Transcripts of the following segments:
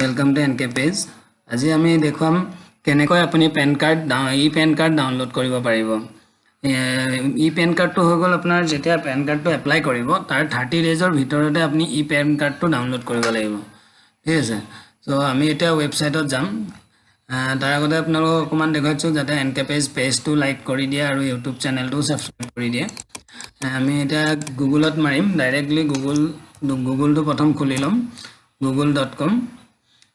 welcome to NKPAYS আজি আমি দেখুৱাম কেনেকৈ আপুনি PAN card e-PAN card download কৰিব পাৰিব ই-পেন কাৰ্ডটো হৈ গ'ল আপোনাৰ যেতিয়া পেন কাৰ্ডটো এপ্লাই কৰিব তাৰ 30 ডেজৰ ভিতৰতে আপুনি ই-পেন কাৰ্ডটো ডাউনলোড কৰিব লাগিব ঠিক আছে সো আমি এটা ওয়েবসাইটত যাম তাৰ আগতে আপোনালোকক অকমান দেখাইছো যাতে NKPAYS পেজটো লাইক কৰি দিয়া আৰু ইউটিউব চেনেলটো সাবস্ক্ৰাইব কৰি দিয়া আমি এটা গুগলত মাৰিম ডাইৰেক্টলি গুগলটো প্ৰথম খুলি লম google.com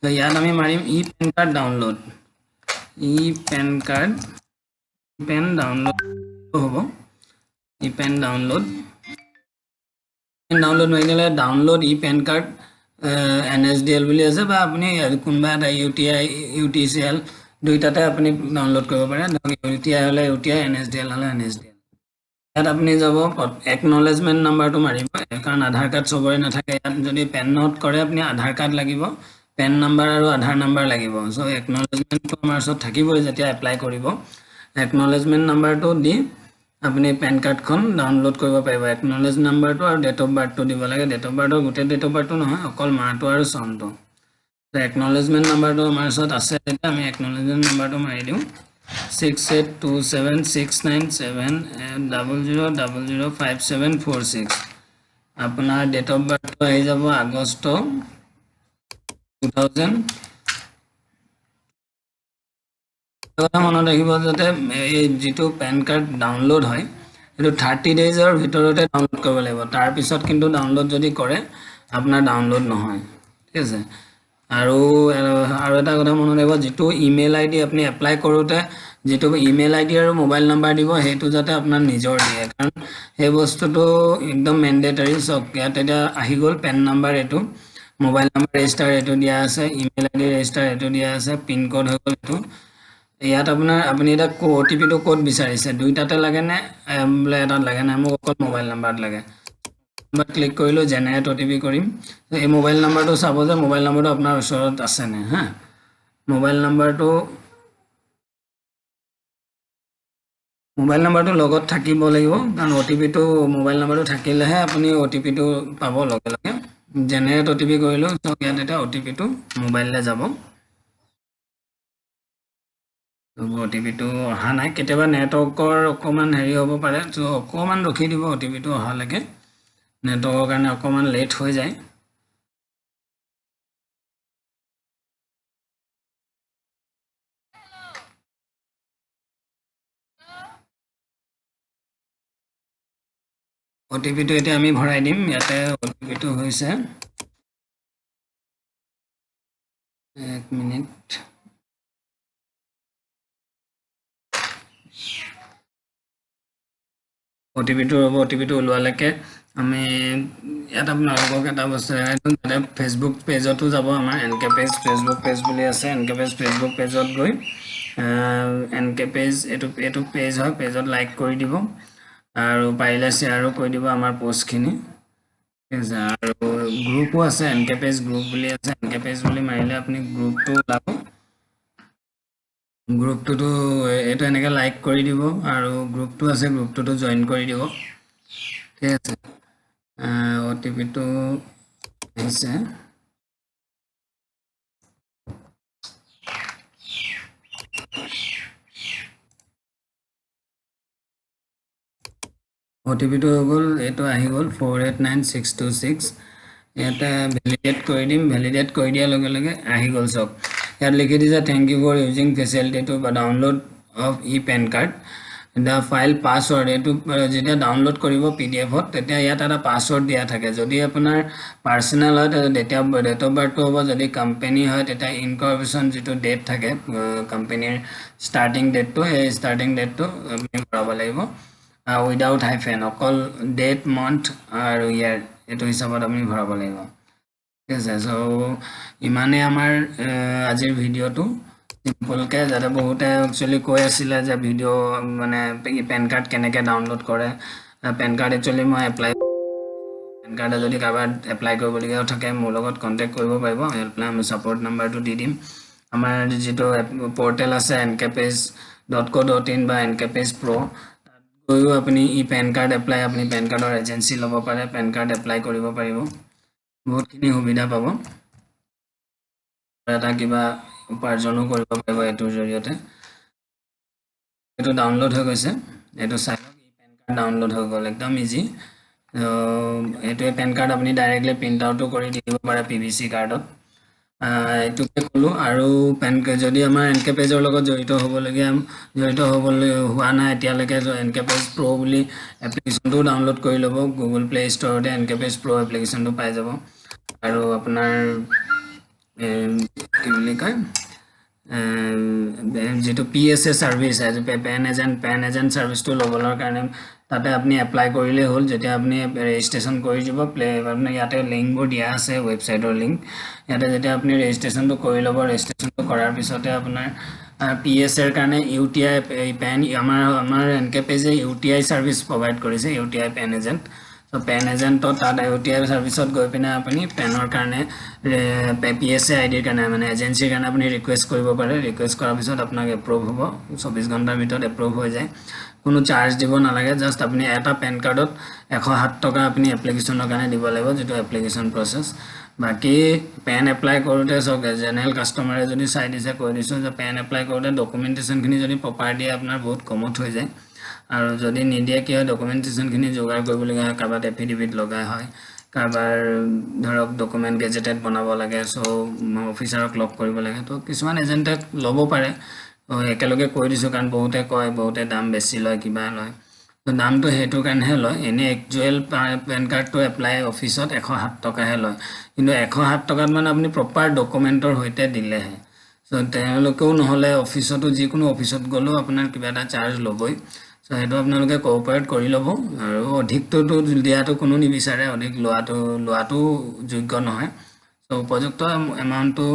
तो याद हमें मारिम ई-पेन कार्ड डाउनलोड ई-पेन डाउनलोड होबो ई-पेन डाउनलोड मारिले डाउनलोड ई-पेन कार्ड NSDL বুলি আছে বা আপুনি কোনবা এটা UTI দুইটাতে আপুনি ডাউনলোড কৰিব পাৰে UTI হলে UTI NSDL হলে NSDL ইয়াত আপুনি যাব একনলেজমেন্ট নাম্বাৰটো মাৰিব কাৰণ আধাৰ কাৰ্ড সবৰে নাথাকে ইয়াত যদি পেন নোট কৰে আপুনি আধাৰ কাৰ্ড লাগিব পেন নাম্বাৰ আৰু আধাৰ নাম্বাৰ লাগিব সো একনলেজমেন্টটো আমাৰ সব থাকিব যেতিয়া এপ্লাই কৰিব একনলেজমেন্ট নাম্বাৰটো দি আপুনি পেন কাৰ্ডখন ডাউনলোড কৰিব পাৰিব একনলেজ নাম্বাৰটো আৰু ডেট অফ বাৰ্থটো দিব লাগে ডেট অফ বাৰ্থৰ গোটে ডেট অফ বাৰ্থটো নহয় অকল মাহটো আৰু চনটো তো একনলেজমেন্ট নাম্বাৰটো আমাৰ সব আছে এটা আমি একনলেজমেন্ট নাম্বাৰটো মাৰি দিও 68276970005746 আপোনাৰ ডেট অফ বাৰ্থটো আহি যাব আগষ্ট 2000 কথা মনত ৰাখিব যাতে এই যেটো পেন কাৰ্ড ডাউনলোড হয় এটো 30 ডেজৰ ভিতৰতে ডাউনলোড কৰিব লাগিব তাৰ পিছত কিন্তু ডাউনলোড যদি কৰে আপোনাৰ ডাউনলোড নহয় ঠিক আছে আৰু এটা কথা মনত ৰাখিব যেটো ইমেইল আইডি আপুনি এপ্লাই কৰোতে যেটো ইমেইল আইডি আৰু মোবাইল নাম্বাৰ দিব হেতু যাতে আপোনাৰ নিজৰ দিয়ে কাৰণ এই বস্তুটো একদম ম্যান্ডেটৰি সব ইয়াতে আহি গল পেন নাম্বাৰ এটো মোবাইল নাম্বাৰ ৰেজিস্টাৰ এটো দিয়া আছে ইমেইল আইডি ৰেজিস্টাৰ এটো দিয়া আছে পিন কোড হৈ গল এটো ইয়াত আপুনি এটা OTP টো কোড বিচাৰিছে দুইটাতে লাগে নে বলে এটা লাগে না মোক অকল মোবাইল নাম্বাৰত লাগে মই ক্লিক কৰিলো জেনাৰেট OTP কৰিম এই মোবাইল নাম্বাৰটো চাব যে মোবাইল নাম্বাৰটো আপোনাৰ ওচৰত আছে নে হা মোবাইল নাম্বাৰটো লগত থাকিব লাগিব কাৰণ OTP টো মোবাইল নাম্বাৰটো থাকিলেহে আপুনি OTP টো পাব লগে লগে জেনাৰেট OTP কৰিলো তো ইয়াত এটা OTP টো মোবাইললে যাব OTP টো অহা নাই কেতিয়াবা নেটৱৰ্কৰ অকমান হেৰি হ'ব পাৰে তো অকমান ৰখি দিব OTP টো অহালৈকে নেটৱৰ্কৰ কাৰণে অকমান লেট হৈ যায় OTP টো এতিয়া আমি ভৰাই দিম ইয়াতে OTP টো হৈছে 1 মিনিট OTP টো ওলোৱালৈকে আমি এটা আপোনালোকক এটা বস্তু ফেসবুক পেজতো যাব আমাৰ NKPAYS ফেসবুক পেজ বুলি আছে NKPAYS ফেসবুক পেজত গৈ NKPAYS এটো পেজ হয় পেজত লাইক কৰি দিব আৰু পাৰিলে শেয়াৰো কৰি দিব আমাৰ পোষ্টখিনি আৰু গ্ৰুপো আছে NKPAYS গ্ৰুপ বুলি আছে NKPAYS বুলি মাৰিলে আপুনি গ্ৰুপটো লাভ গ্ৰুপটো এটো এনেকৈ লাইক কৰি দিব আৰু গ্ৰুপটো আছে গ্ৰুপটো জয়েন কৰি দিব ঠিক আছে OTP টো আছে OTP টো হৈ গল এটো আহি গল 489626 এটা ভ্যালিডেট কৰি দিম ভ্যালিডেট কৰি দিয়া লগে লগে আহি গল সব ইয়াত লিখি দিছে thank you for using facility to download of e PAN card the file password এটো যেতিয়া ডাউনলোড কৰিব PDF ত তেতিয়া ইয়াত এটা পাসওয়াৰ্ড দিয়া থাকে যদি আপোনাৰ পাৰ্সোনাল হয় ডেট অফ বাৰ্থটো হ'ব যদি কোম্পানী হয় তেতিয়া ইনকৰ্পোৰেচন যেটো ডেট থাকে কোম্পানীৰ স্টাৰ্টিং ডেটটো এই স্টাৰ্টিং ডেটটো আপুনি ভৰাব লাগিব উইদাউট হাইফেন অকল ডেট মান্থ আৰু ইয়াৰ এটো হিচাপত আপুনি ভৰাব লাগিব ঠিক আছে সো ইমানে আমাৰ আজিৰ ভিডিওটো সিম্পল কে যাতে বহুতে একচুয়ালি কৈ আছিল যে ভিডিও মানে পেন কাৰ্ড কেনেকৈ ডাউনলোড কৰে পেন কাৰ্ড একচুয়ালি মই এপ্লাই পেন কাৰ্ড যদি কাবাৰ এপ্লাই কৰিবলগীয়া থাকে মোৰ লগত কন্টাক্ট কৰিব পাৰিব হেল্পলাইন সাপোৰ্ট নাম্বাৰটো দি দিম আমাৰ যেটো পোৰ্টেল আছে nkpays.co.in বা NKPAYS Pro গৈও আপুনি ই-পেন কাৰ্ড এপ্লাই আপুনি পেন কাৰ্ডৰ এজেন্সি ল'ব পাৰে পেন কাৰ্ড এপ্লাই কৰিব পাৰিব বহুতখিনি সুবিধা পাব এটা কিবা উপাৰ্জনো কৰিব পাৰিব এটোৰ জৰিয়তে এটো ডাউনলোড হৈ গৈছে এটো চাই পেন কাৰ্ড ডাউনলোড হৈ গ'ল একদম ইজি এটো পেন কাৰ্ড আপুনি ডাইৰেক্টলি প্ৰিন্ট আউট কৰি দিব পাৰে পিভিসি কাৰ্ডত এটোকে কলো আৰু পেন যদি আমাৰ এনকেপেজৰ লগত জড়িত হ'বলৈ হোৱা নাই এতিয়ালৈকে এনকেপেজ প্ৰ বুলি এপ্লিকেশনটো ডাউনলোড কৰি ল'ব গুগল প্লে ষ্টৰতে এনকেপেজ প্ৰ এপ্লিকেশনটো পাই যাব আৰু আপোনাৰ কি বুলি কয় যেটো PSA সাৰ্ভিস আছে পেন এজেন্ট সাৰ্ভিসটো লবলৰ কাৰণে তাতে আপুনি এপ্লাই কৰিলে হ'ল যেতিয়া আপুনি ৰেজিষ্ট্ৰেচন কৰি দিব প্লে আপুনি ইয়াতে লিংকবোৰ দিয়া আছে ওয়েবসাইটৰ লিংক ইয়াতে যেতিয়া আপুনি ৰেজিষ্ট্ৰেচনটো কৰি ল'ব ৰেজিষ্ট্ৰেচনটো কৰাৰ পিছতে আপোনাৰ PSA এৰ কাৰণে UTI পেন আমাৰ NKPAYS UTI সাৰ্ভিস প্ৰভাইড কৰিছে UTI PAN agent So pen agent to tat UTI service ot goi pina apani penor karne PSA ID karne mane agency karne apni request koribo pare request korar bisot apnake approve hobo 24 ঘণ্টাৰ ভিতৰত approve হৈ যায় কোনো charge দিব নালাগে just আপনি এটা PAN কাৰ্ডত 107 টকা আপনি এপ্লিকেশনৰ কাৰণে দিব লাগিব যেটো এপ্লিকেশন প্ৰসেস বাকি পেন এপ্লাই কৰোতে সব জেনাৰেল কাস্টমাৰে যদি চাই দিছে কৈ দিছো যে পেন এপ্লাই কৰোতে ডকুমেন্টেশন খিনি যদি প্ৰপাৰ দিয়ে আপোনাৰ বহুত কমত হৈ যায় আৰু যদি নিদিয়ে কি হয় ডকুমেন্টেশন খিনি যোগাৰ কৰিবলগা হয় কাবাত এফিডেভিট লগা হয় কাবাৰ ধৰক ডকুমেন্ট গেজেটেড বনাব লাগে সো অফিচাৰক লক কৰিব লাগে তো কিছুমান এজেন্টে লব পাৰে একেলগে কৈ দিছো কাৰণ বহুতে কয় বহুতে দাম বেছি লয় কিবা লয় তো দামটো হেতু কাৰণেহে লয় এনে একচুয়াল পেন কাৰ্ডটো এপ্লাই অফিসত 107 টকাহে লয় কিন্তু 107 টকাত মানে আপুনি প্ৰপাৰ ডকুমেন্টৰ হৈতে দিলেহে সো তেওঁলোকেও নহলে অফিসতো যিকোনো অফিসত গলো আপোনাৰ কিবা এটা চাৰ্জ লবই সো হেতু আপোনালোকে কোঅপাৰেট কৰি লব আৰু অধিকটো দিয়াটো কোনো নিবিচাৰে অধিক লোৱাটো যোগ্য নহয় সো উপযুক্ত এমাউন্টটো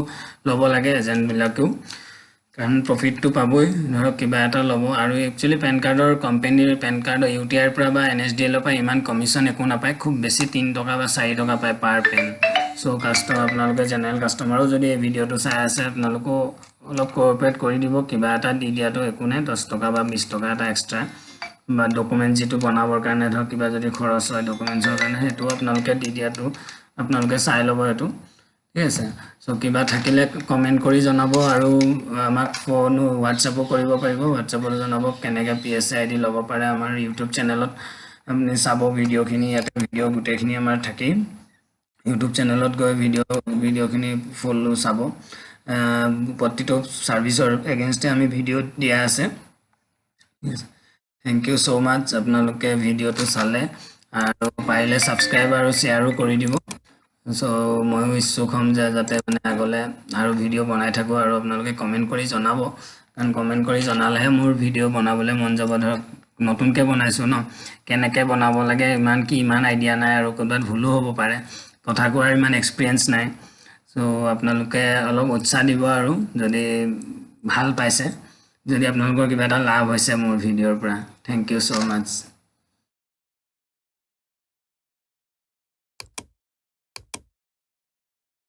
লব লাগে এজেন্ট বিলাকেও কাৰণ প্ৰফিটটো পাবই ধৰক কিবা এটা লব আৰু একচুয়ালি পেন কাৰ্ডৰ কোম্পানীৰ পেন কাৰ্ড UTI পৰা বা NSDL পৰা ইমান কমিশন একো নাপায় খুব বেছি 3 টকা বা 4 টকা পায় পাৰ পেন সো কাস্টমাৰ আপোনালোকে জেনাৰেল কাস্টমাৰো যদি এই ভিডিওটো চাই আছে আপোনালোকো অলপ কোঅপাৰেট কৰি দিব কিবা এটা দি দিয়াটো একো নাই 10 টকা বা 20 টকা এটা এক্সট্ৰা বা ডকুমেন্ট যেটো বনাবৰ কাৰণে ধৰ কিবা যদি খৰচ হয় ডকুমেন্টৰ কাৰণে হেতু আপোনালোকে দি দিয়াটো আপোনালোকে চাই ল'ব হেতু ঠিক আছে সো কিবা থাকিলে কমেন্ট কৰি জনাব আৰু আমাক ফোন WhatsApp কৰিব পাৰিব WhatsApp জনাব কেনেকৈ PSA ID ল'ব পাৰে আমাৰ YouTube চেনেলত আপুনি চাব ভিডিওখিনি ইয়াতে ভিডিও গুটেখিনি আমাৰ থাকি YouTube চেনেলত গৈ ভিডিওখিনি ফুল চাব প্ৰতিটো সাৰ্ভিসৰ এগেইনষ্টে আমি ভিডিও দিয়া আছে Thank you so much আপোনালোকে ভিডিওটো চালে আৰু পাইলে সাবস্ক্ৰাইব আৰু শেয়াৰো কৰি দিব সো মই ইচ্ছুক হম যে যাতে মানে আগলে আৰু ভিডিও বনাই থাকো আৰু আপোনালোকে কমেন্ট কৰি জনাব কাৰণ কমেন্ট কৰি জনালেহে মোৰ ভিডিও বনাবলৈ মন যাব ধৰক নতুনকে বনাইছো ন কেনেকৈ বনাব লাগে ইমান আইডিয়া নাই আৰু কবাত ভুলো হ'ব পাৰে কথা কোৱাৰ ইমান এক্সপেৰিয়েন্স নাই সো আপোনালোকে অলপ উৎসাহ দিব আৰু যদি ভাল পাইছে যদি আপোনালোকৰ কিবা এটা লাভ হৈছে মোৰ ভিডিওৰ পৰা থ্যাংক ইউ সো মাচ